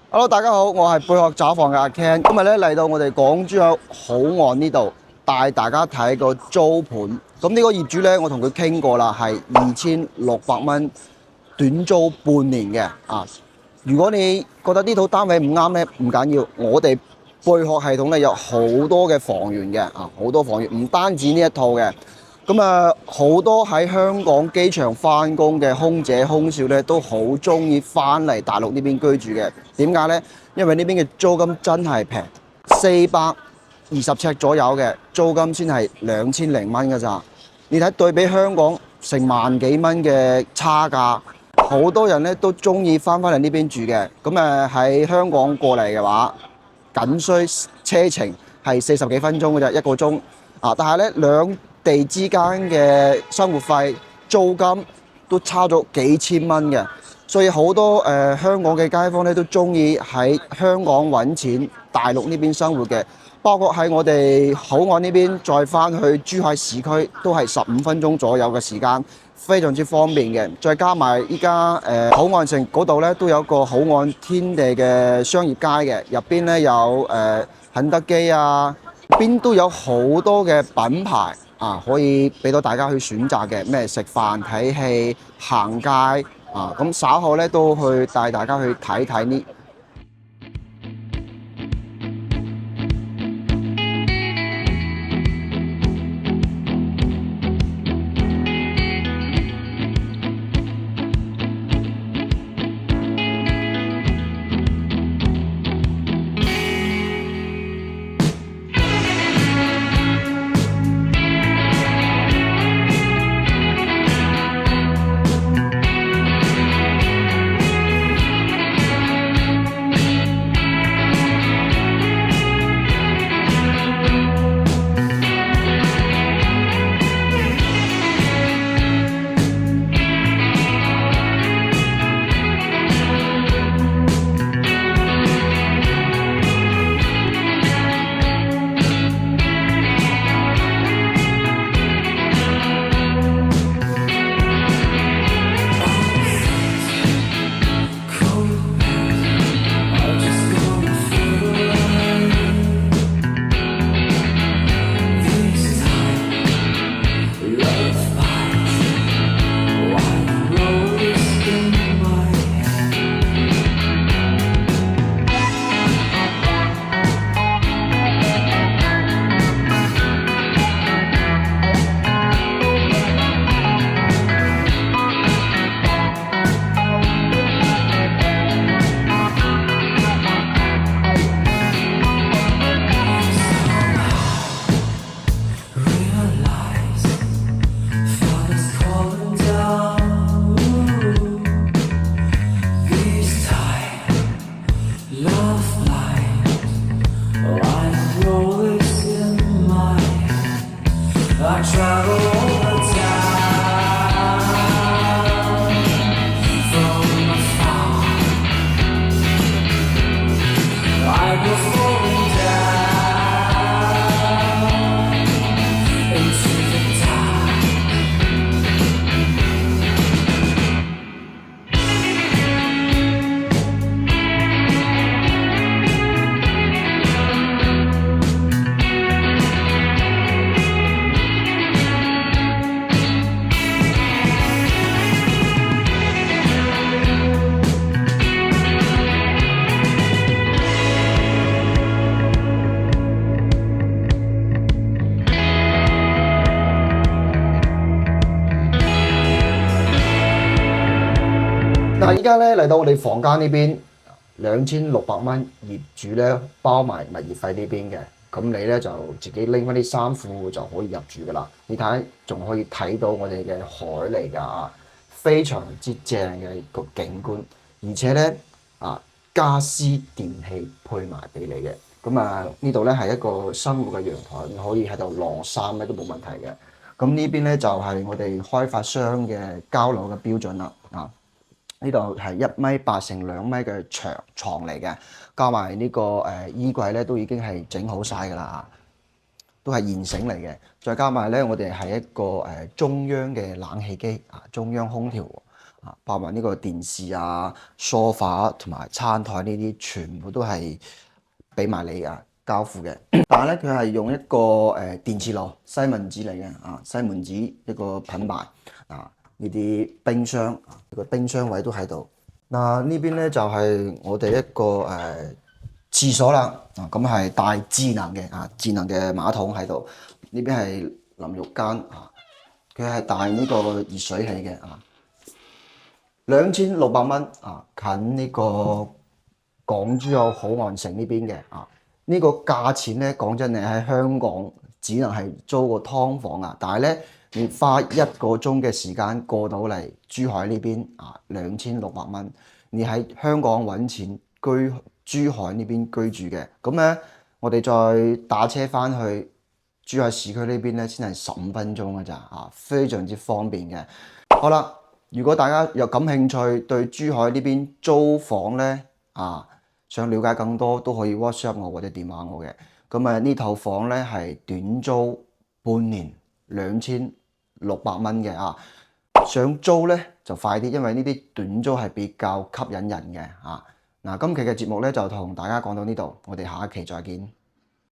Hello，大家好，我係貝殼找房嘅阿 Ken。今日咧嚟到我哋港珠澳好岸呢度，帶大家睇個租盤。咁呢個業主咧，我同佢傾過啦，係2600蚊短租半年嘅啊。如果你覺得呢套單位唔啱咧，唔緊要，我哋貝殼系統咧有好多嘅房源嘅啊，好多房源，唔單止呢一套嘅。咁啊，好多喺香港機場翻工嘅空姐空少咧，都好中意翻嚟大陸呢邊居住嘅。點解呢？因為呢邊嘅租金真係平，420尺左右嘅租金先係2000零蚊㗎咋。你睇對比香港成萬幾蚊嘅差價，好多人咧都中意翻嚟呢邊住嘅。咁喺香港過嚟嘅話，僅需車程係40幾分鐘嘅啫，一個鐘啊！但係咧兩地之間嘅生活費、租金都差咗幾千蚊嘅，所以好多香港嘅街坊咧都中意喺香港揾錢，大陸呢邊生活嘅。包括喺我哋口岸呢邊再翻去珠海市區，都係15分鐘左右嘅時間，非常之方便嘅。再加埋依家口岸城嗰度咧都有個口岸天地嘅商業街嘅，入邊咧有肯德基啊，邊都有好多嘅品牌啊，可以俾到大家去選擇嘅，咩食飯、睇戲、行街啊。咁稍後咧都去帶大家去睇睇呢。嗱，依家咧嚟到我哋房間呢邊2600蚊，業主咧包埋物業費呢邊嘅，咁你咧就自己拎翻啲衫褲就可以入住噶啦。你睇仲可以睇到我哋嘅海嚟㗎，非常之正嘅一個景觀，而且咧家私電器配埋俾你嘅。咁呢度咧係一個生活嘅陽台，你可以喺度晾衫咧都冇問題嘅。咁呢邊咧就係我哋開發商嘅交樓嘅標準啦啊！呢度係1.8米乘2米嘅長床嚟嘅，加埋呢個衣櫃咧都已經係整好晒㗎啦，都係現成嚟嘅。再加埋咧，我哋係一個中央嘅冷氣機啊，中央空調包埋呢個電視啊、梳化同埋餐台呢啲，全部都係俾埋你交付嘅。但係咧，佢係用一個電磁爐，西門子嚟嘅西門子一個品牌呢啲冰箱，個冰箱位都喺度。嗱呢邊咧就係我哋一個廁所啦，咁係帶智能嘅智能嘅馬桶喺度。呢邊係淋浴間佢係帶呢個熱水器嘅2600蚊近呢個港珠澳海岸城呢邊嘅呢個價錢咧，講真，你喺香港只能係租個劏房但係咧，你花1個鐘嘅時間過到嚟珠海呢邊2600蚊，你喺香港揾錢居珠海呢邊居住嘅，咁咧我哋再打車翻去珠海市區呢邊咧，先係15分鐘㗎咋非常之方便嘅。好啦，如果大家有感興趣對珠海呢邊租房咧想了解更多，都可以 WhatsApp 我或者電話我嘅。咁呢套房咧係短租半年2600蚊嘅想租咧就快啲，因為呢啲短租係比較吸引人嘅嗱，今期嘅節目咧就同大家講到呢度，我哋下一期再見。